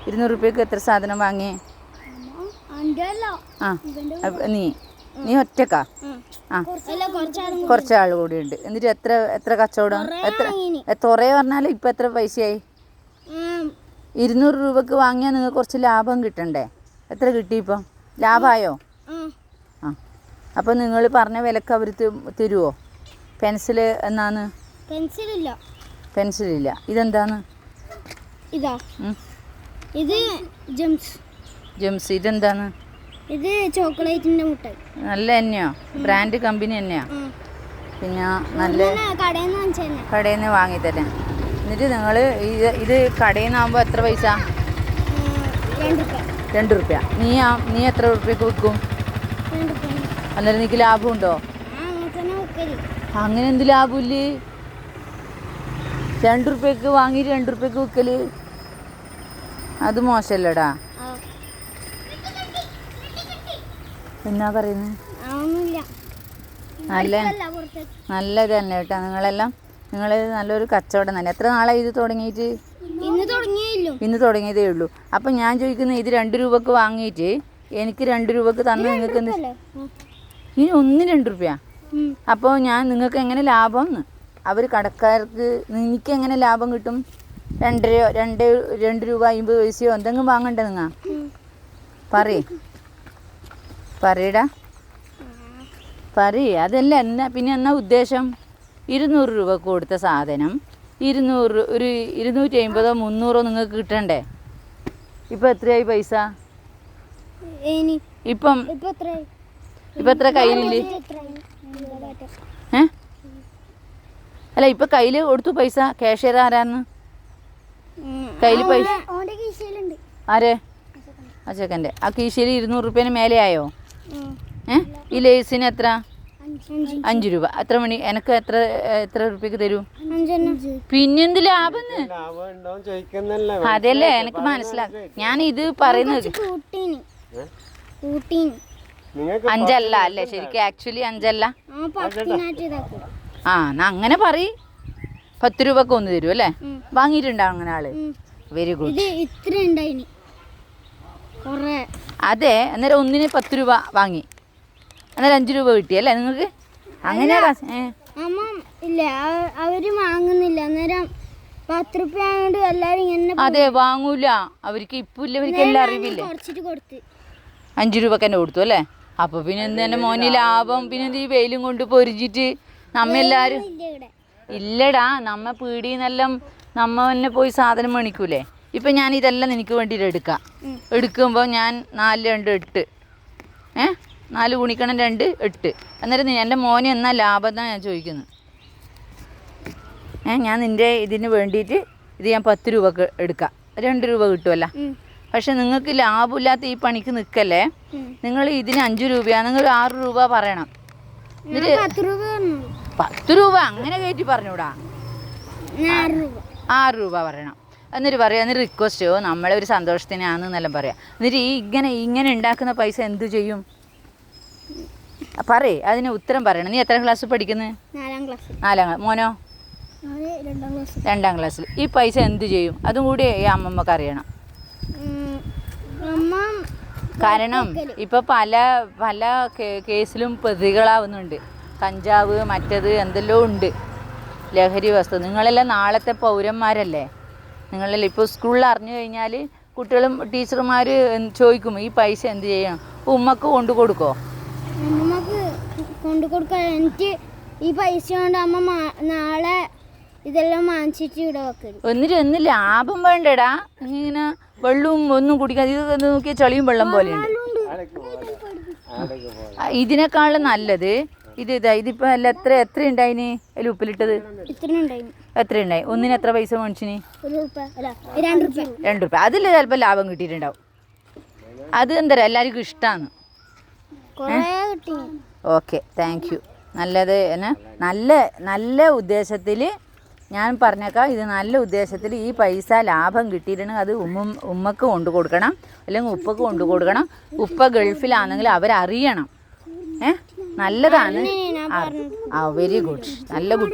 200 രൂപയ്ക്ക് എത്ര സാധനം വാങ്ങി? ആ നീ ഒറ്റക്കാ? ആ കുറച്ചാൾ കൂടി ഉണ്ട്. എന്നിട്ട് എത്ര കച്ചവടം? കുറേ പറഞ്ഞാൽ ഇപ്പം എത്ര പൈസയായി? 200 രൂപക്ക് വാങ്ങിയാൽ നിങ്ങൾക്ക് കുറച്ച് ലാഭം കിട്ടണ്ടേ? എത്ര കിട്ടി ഇപ്പം? ലാഭമായോ? ആ അപ്പോൾ നിങ്ങൾ പറഞ്ഞ വിലക്ക് അവർ തരുമോ? പെൻസിൽ എന്നാന്ന്? പെൻസിലില്ല. ഇതെന്താണ്? ഇത് ജംസ്. ഇതെന്താണ്? ഇത് ചോക്ലേറ്റിന്റെ മുട്ടായി. നല്ല തന്നെയോ? ബ്രാൻഡ് കമ്പനി തന്നെയാ? പിന്നെ നല്ല കടയിൽ നിന്ന് വാങ്ങി തരാം. എന്നിട്ട് നിങ്ങൾ ഇത് കടയിൽ നിന്നാകുമ്പോൾ എത്ര പൈസ? 2 രൂപ. നീ എത്ര രൂപയ്ക്ക് വിൽക്കും? അന്നേരം നിനക്ക് ലാഭമുണ്ടോ? അങ്ങനെ എന്ത് ലാഭമില്ലേ? 2 രൂപയ്ക്ക് വാങ്ങി 2 രൂപയ്ക്ക് വിൽക്കല് അത് മോശമല്ലേടാ? എന്നാ പറയുന്നത്? നല്ലത് തന്നെ കേട്ടോ. നിങ്ങൾ നല്ലൊരു കച്ചവടം തന്നെ. എത്ര നാളായി ഇത് തുടങ്ങിയിട്ട്? ഇന്ന് തുടങ്ങിയതേ ഉള്ളൂ. അപ്പം ഞാൻ ചോദിക്കുന്നത്, ഇത് 2 രൂപക്ക് വാങ്ങിയിട്ട് എനിക്ക് 2 രൂപക്ക് തന്നു നിങ്ങൾക്ക് എന്ത്? ഇനി 2 രൂപ. അപ്പോൾ നിങ്ങൾക്ക് എങ്ങനെ ലാഭം? അവർ കടക്കാർക്ക് എനിക്ക് എങ്ങനെ ലാഭം കിട്ടും? 2 രൂപ 50 പൈസയോ എന്തെങ്കിലും വാങ്ങണ്ടേ നിങ്ങൾ? പറയടാ അതല്ല. പിന്നെ എന്നാ ഉദ്ദേശം? 200 രൂപ കൊടുത്ത സാധനം 250 300 നിങ്ങൾക്ക് കിട്ടണ്ടേ? ഇപ്പം എത്രയായി പൈസ? ഇപ്പം എത്ര കയ്യിലില്ലേ? അല്ല ഇപ്പം കയ്യിൽ കൊടുത്തു പൈസ? കാഷ്യർ ആരാന്ന്? കയ്യിൽ പൈസ ആരെ? ആ ചെക്കൻ്റെ. ആ കീശയിൽ 200 രൂപേന് മേലെ ആയോ? ഈ ലേസിന് എത്ര? 5 രൂപ. എത്ര മണി എനക്ക് എത്ര രൂപയ്ക്ക് തരൂ? പിന്നെന്ത് ലാഭം? അതല്ലേ എനിക്ക് മനസ്സിലാക്കും. ഞാൻ ഇത് പറയുന്നത് 5 അല്ല അല്ലേ? ശരിക്കും ആക്ച്വലി 5 അല്ല. എന്നാ അങ്ങനെ പറയ്. 10 രൂപക്ക് ഒന്ന് തരൂ അല്ലേ? വാങ്ങിയിട്ടുണ്ടാവും അങ്ങനെ ആള്? Very good. അതെ. അന്നേരം ഒന്നിന് 10 രൂപ വാങ്ങി, അന്നേരം 5 രൂപ കിട്ടിയല്ലേ നിങ്ങൾക്ക്? അങ്ങനെയാ? അവര് വാങ്ങുന്നില്ല. അന്നേരം 10 രൂപ എല്ലാരും അതെ വാങ്ങൂല. അവർക്ക് ഇപ്പം ഇല്ല, അവർക്ക് എല്ലാം അറിവില്ലേ? 5 രൂപക്ക് തന്നെ കൊടുത്തു അല്ലേ? അപ്പോൾ പിന്നെ എന്തെന്നെ മോന് ലാഭം? പിന്നെ എന്ത് ഈ വെയിലും കൊണ്ട് പൊരിച്ചിട്ട് നമ്മെല്ലാവരും ഇല്ലടാ. നമ്മ പീടിയെന്നെല്ലാം നമ്മ തന്നെ പോയി സാധനം മേടിക്കൂലേ? ഇപ്പം ഞാൻ ഇതെല്ലാം നിനക്ക് വേണ്ടിയിട്ട് എടുക്കുമ്പോൾ ഞാൻ 4 2 8 4 ഗുണിക്കണം 2 8. അന്നേരം എൻ്റെ മോന് എന്നാ ലാഭം എന്നാണ് ഞാൻ ചോദിക്കുന്നത്. ഞാൻ നിൻ്റെ ഇതിന് വേണ്ടിയിട്ട് ഇത് ഞാൻ 10 രൂപക്ക് എടുക്കാം, 2 രൂപ കിട്ടുമല്ല. പക്ഷെ നിങ്ങൾക്ക് ലാഭമില്ലാത്ത ഈ പണിക്ക് നിൽക്കല്ലേ? നിങ്ങൾ ഇതിന് 5 രൂപയാണ്, നിങ്ങൾ 6 രൂപ പറയണം. 10 രൂപ അങ്ങനെ കയറ്റി പറഞ്ഞൂടാ. 6 രൂപ പറയണം. എന്നിട്ട് പറയാം, എന്നിട്ട് റിക്വസ്റ്റോ നമ്മളെ ഒരു സന്തോഷത്തിനാണെന്നെല്ലാം പറയാം. എന്നിട്ട് ഇങ്ങനെ ഉണ്ടാക്കുന്ന പൈസ എന്തു ചെയ്യും? പറയേ, അതിന് ഉത്തരം പറയണം. നീ എത്ര ക്ലാസ് പഠിക്കുന്നത്? 4ാം ക്ലാസ്. 4ാം ക്ലാസ്. മോനോ? 2ാം ക്ലാസ്സിൽ. ഈ പൈസ എന്തു ചെയ്യും? അതും കൂടി ഈ അമ്മമ്മക്ക് അറിയണം. കാരണം ഇപ്പം പല കേസിലും പ്രതികളാവുന്നുണ്ട്. കഞ്ചാവ് മറ്റത് എന്തെല്ലോ ഉണ്ട്, ലഹരി വസ്തു. നിങ്ങളെല്ലാം നാളത്തെ പൗരന്മാരല്ലേ? നിങ്ങളെല്ലാം ഇപ്പോൾ സ്കൂളിൽ അറിഞ്ഞു കഴിഞ്ഞാൽ കുട്ടികളും ടീച്ചർമാർ ചോദിക്കും ഈ പൈസ എന്ത് ചെയ്യണം? ഉമ്മക്ക് കൊണ്ടു കൊടുക്കോ? എനിക്ക് ഈ പൈസ കൊണ്ട് അമ്മ നാളെ ഇതെല്ലാം വാങ്ങിച്ചിട്ട് ഇവിടെ വെക്കരുത്. എന്നിട്ട് ലാഭം വേണ്ടടാ. ഇങ്ങനെ വെള്ളവും ഒന്നും കുടിക്കാതെ ഇത് നോക്കിയാൽ ചെളിയും വെള്ളം പോലെയുണ്ട്. ഇതിനേക്കാളും നല്ലത് ഇതിപ്പോൾ എല്ലാം എത്ര ഉണ്ടായിന് അതിൽ ഉപ്പിലിട്ടത്? എത്ര ഉണ്ടായി? ഒന്നിന് എത്ര പൈസ മേടിച്ചിന്? 2 രൂപ. അതിൽ ചിലപ്പോൾ ലാഭം കിട്ടിയിട്ടുണ്ടാവും. അത് എന്താ എല്ലാവർക്കും ഇഷ്ടമാണ്. Okay, thank you. നല്ലത് നല്ല ഉദ്ദേശത്തിൽ ഞാൻ പറഞ്ഞേക്കാം. ഇത് നല്ല ഉദ്ദേശത്തിൽ ഈ പൈസ ലാഭം കിട്ടിയിട്ടുണ്ടെങ്കിൽ അത് ഉമ്മക്ക് കൊണ്ടു കൊടുക്കണം, അല്ലെങ്കിൽ ഉപ്പക്ക് കൊണ്ടു കൊടുക്കണം. ഉപ്പ ഗൾഫിലാണെങ്കിൽ അവരറിയണം. നല്ലതാണ്. Very good. നല്ല കുട്ടി.